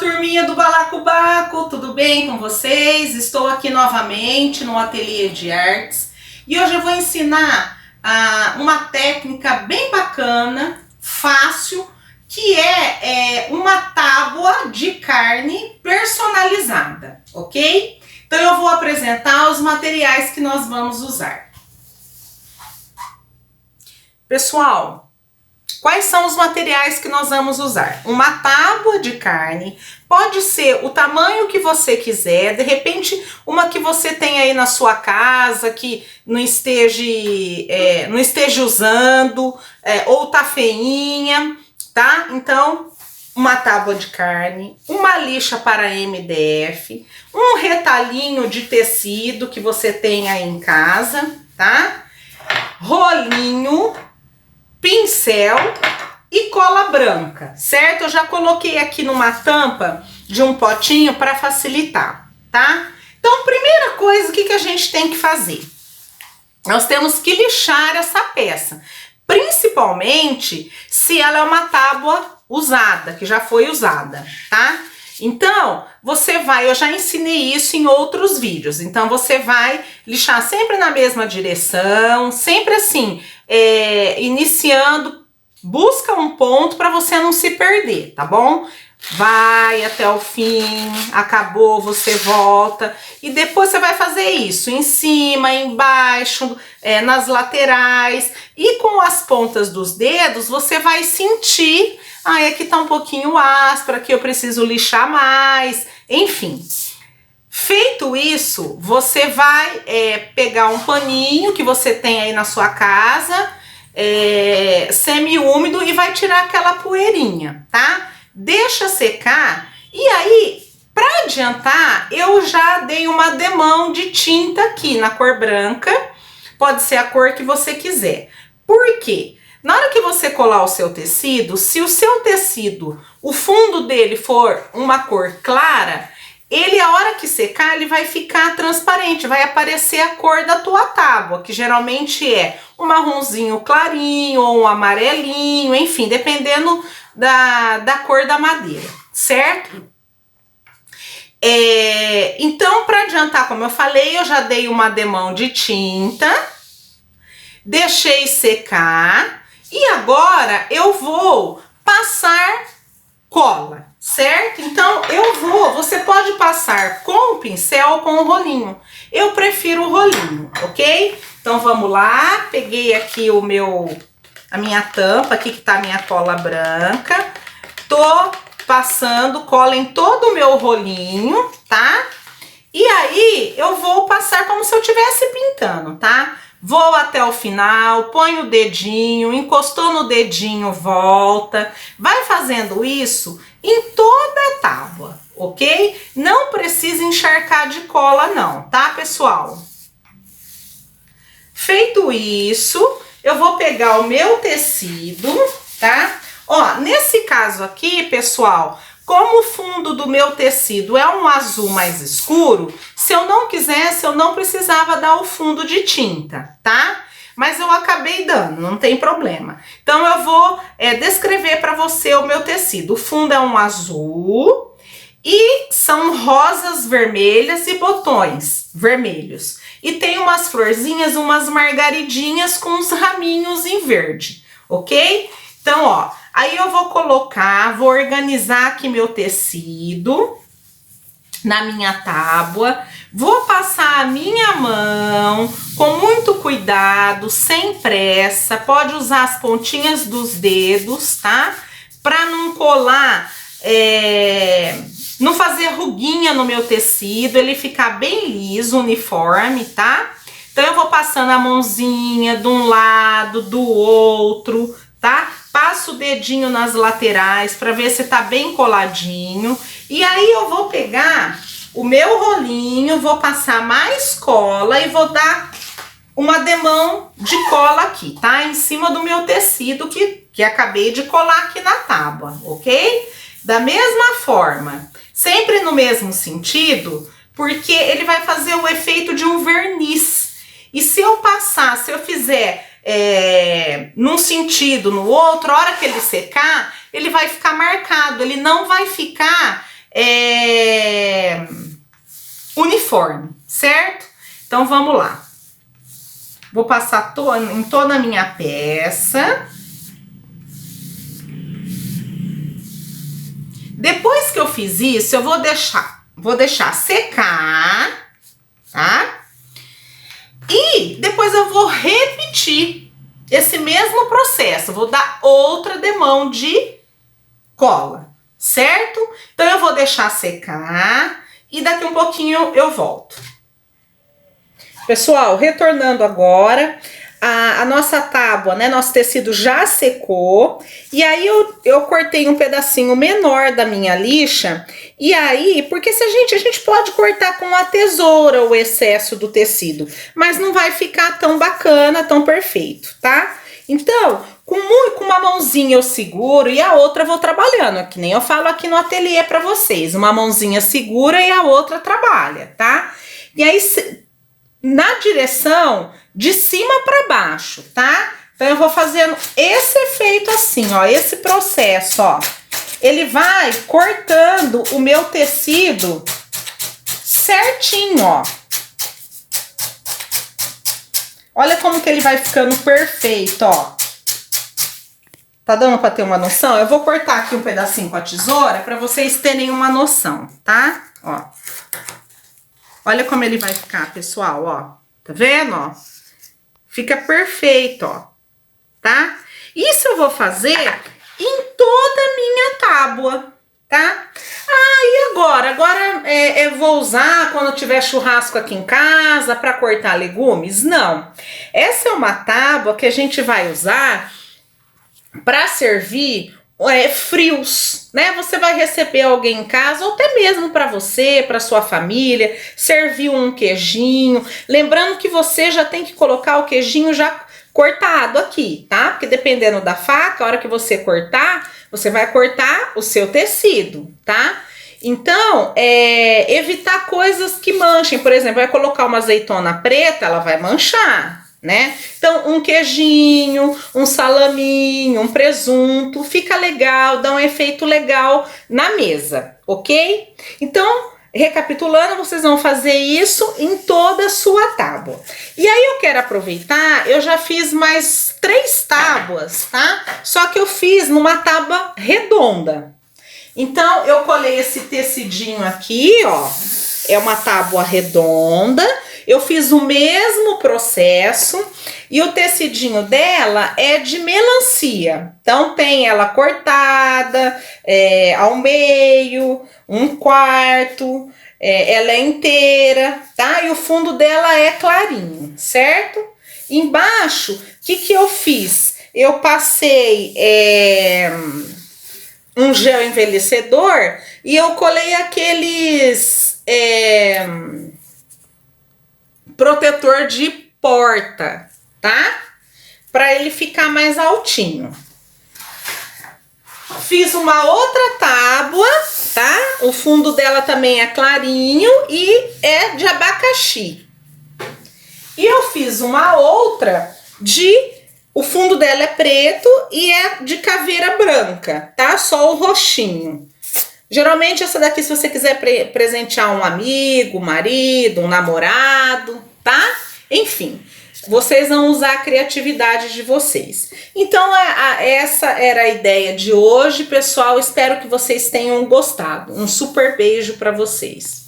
Turminha do Balacobaco, tudo bem com vocês? Estou aqui novamente no ateliê de artes e hoje eu vou ensinar uma técnica bem bacana, fácil, que é uma tábua de carne personalizada, ok? Então eu vou apresentar os materiais que nós vamos usar. Pessoal, quais são os materiais que nós vamos usar? Uma tábua de carne, pode ser o tamanho que você quiser, de repente uma que você tem aí na sua casa, que não esteja usando, ou tá feinha, tá? Então, uma tábua de carne, uma lixa para MDF, um retalhinho de tecido que você tem aí em casa, tá? Rolinho, pincel e cola branca, certo? Eu já coloquei aqui numa tampa de um potinho para facilitar, tá? Então, primeira coisa, o que a gente tem que fazer? Nós temos que lixar essa peça, principalmente se ela é uma tábua usada, que já foi usada, tá? Então, você vai, eu já ensinei isso em outros vídeos, então você vai lixar sempre na mesma direção, sempre assim, iniciando, busca um ponto para você não se perder, tá bom? Vai até o fim, acabou, você volta e depois você vai fazer isso em cima, embaixo, nas laterais e com as pontas dos dedos você vai sentir, aqui tá um pouquinho áspero, aqui eu preciso lixar mais, enfim. Feito isso, você vai pegar um paninho que você tem aí na sua casa, semi-úmido e vai tirar aquela poeirinha, tá? Deixa secar e aí, para adiantar, eu já dei uma demão de tinta aqui na cor branca, pode ser a cor que você quiser. Por quê? Na hora que você colar o seu tecido, se o seu tecido, o fundo dele for uma cor clara, ele, a hora que secar, ele vai ficar transparente, vai aparecer a cor da tua tábua, que geralmente é um marronzinho clarinho ou um amarelinho, enfim, dependendo da cor da madeira, certo? Então, para adiantar, como eu falei, eu já dei uma demão de tinta, deixei secar e agora eu vou passar cola, certo? Então, você pode passar com o pincel ou com o rolinho. Eu prefiro o rolinho, ok? Então, vamos lá, peguei aqui a minha tampa, aqui que tá a minha cola branca, tô passando cola em todo o meu rolinho, tá? E aí, eu vou passar como se eu estivesse pintando, tá? Vou até o final, põe o dedinho, encostou no dedinho, volta. Vai fazendo isso em toda a tábua, ok? Não precisa encharcar de cola não, tá, pessoal? Feito isso, eu vou pegar o meu tecido, tá? Ó, nesse caso aqui, pessoal, como o fundo do meu tecido é um azul mais escuro, se eu não quisesse, eu não precisava dar o fundo de tinta, tá? Mas eu acabei dando, não tem problema. Então, eu vou descrever para você o meu tecido. O fundo é um azul e são rosas vermelhas e botões vermelhos. E tem umas florzinhas, umas margaridinhas com uns raminhos em verde, ok? Então, ó, aí eu vou vou organizar aqui meu tecido na minha tábua, vou passar a minha mão com muito cuidado, sem pressa, pode usar as pontinhas dos dedos, tá? Pra não colar, não fazer ruguinha no meu tecido, ele ficar bem liso, uniforme, tá? Então, eu vou passando a mãozinha de um lado, do outro, tá? Passo o dedinho nas laterais para ver se tá bem coladinho. E aí eu vou pegar o meu rolinho, vou passar mais cola e vou dar uma demão de cola aqui, tá? Em cima do meu tecido que acabei de colar aqui na tábua, ok? Da mesma forma, sempre no mesmo sentido, porque ele vai fazer o efeito de um verniz. E se eu fizer num sentido, no outro, a hora que ele secar, ele vai ficar marcado, ele não vai ficar uniforme, certo? Então vamos lá. Vou passar em toda a minha peça. Depois que eu fiz isso, eu vou deixar secar, tá? E depois eu vou repetir esse mesmo processo. Vou dar outra demão de cola, certo? Então eu vou deixar secar e daqui um pouquinho eu volto. Pessoal, retornando agora, a nossa tábua, né, nosso tecido já secou, e aí eu cortei um pedacinho menor da minha lixa, e aí, porque se a gente pode cortar com a tesoura o excesso do tecido, mas não vai ficar tão bacana, tão perfeito, tá? Então, com uma mãozinha eu seguro e a outra eu vou trabalhando, que nem eu falo aqui no ateliê pra vocês, uma mãozinha segura e a outra trabalha, tá? E aí, na direção de cima para baixo, tá? Então eu vou fazendo esse efeito assim, ó, esse processo, ó. Ele vai cortando o meu tecido certinho, ó. Olha como que ele vai ficando perfeito, ó. Tá dando para ter uma noção? Eu vou cortar aqui um pedacinho com a tesoura para vocês terem uma noção, tá? Ó. Olha como ele vai ficar, pessoal, ó. Tá vendo, ó? Fica perfeito, ó. Tá? Isso eu vou fazer em toda a minha tábua, tá? Ah, e agora? Agora eu vou usar quando tiver churrasco aqui em casa para cortar legumes? Não. Essa é uma tábua que a gente vai usar para servir frios, né? Você vai receber alguém em casa, ou até mesmo para você, para sua família, servir um queijinho. Lembrando que você já tem que colocar o queijinho já cortado aqui, tá? Porque dependendo da faca, a hora que você cortar, você vai cortar o seu tecido, tá? Então, evitar coisas que manchem. Por exemplo, vai colocar uma azeitona preta, ela vai manchar, né? Então, um queijinho, um salaminho, um presunto, fica legal, dá um efeito legal na mesa, ok? Então, recapitulando, vocês vão fazer isso em toda a sua tábua. E aí eu quero aproveitar, eu já fiz mais 3 tábuas, tá? Só que eu fiz numa tábua redonda. Então, eu colei esse tecidinho aqui, ó, é uma tábua redonda. Eu fiz o mesmo processo e o tecidinho dela é de melancia. Então, tem ela cortada ao meio, 1/4, ela é inteira, tá? E o fundo dela é clarinho, certo? Embaixo, o que eu fiz? Eu passei um gel envelhecedor e eu colei aqueles protetor de porta, tá? Para ele ficar mais altinho. Fiz uma outra tábua, tá? O fundo dela também é clarinho e é de abacaxi. E eu fiz uma outra o fundo dela é preto e é de caveira branca, tá? Só o roxinho. Geralmente essa daqui, se você quiser presentear um amigo, um marido, um namorado, tá? Enfim, vocês vão usar a criatividade de vocês. Então, essa era a ideia de hoje, pessoal. Espero que vocês tenham gostado. Um super beijo para vocês.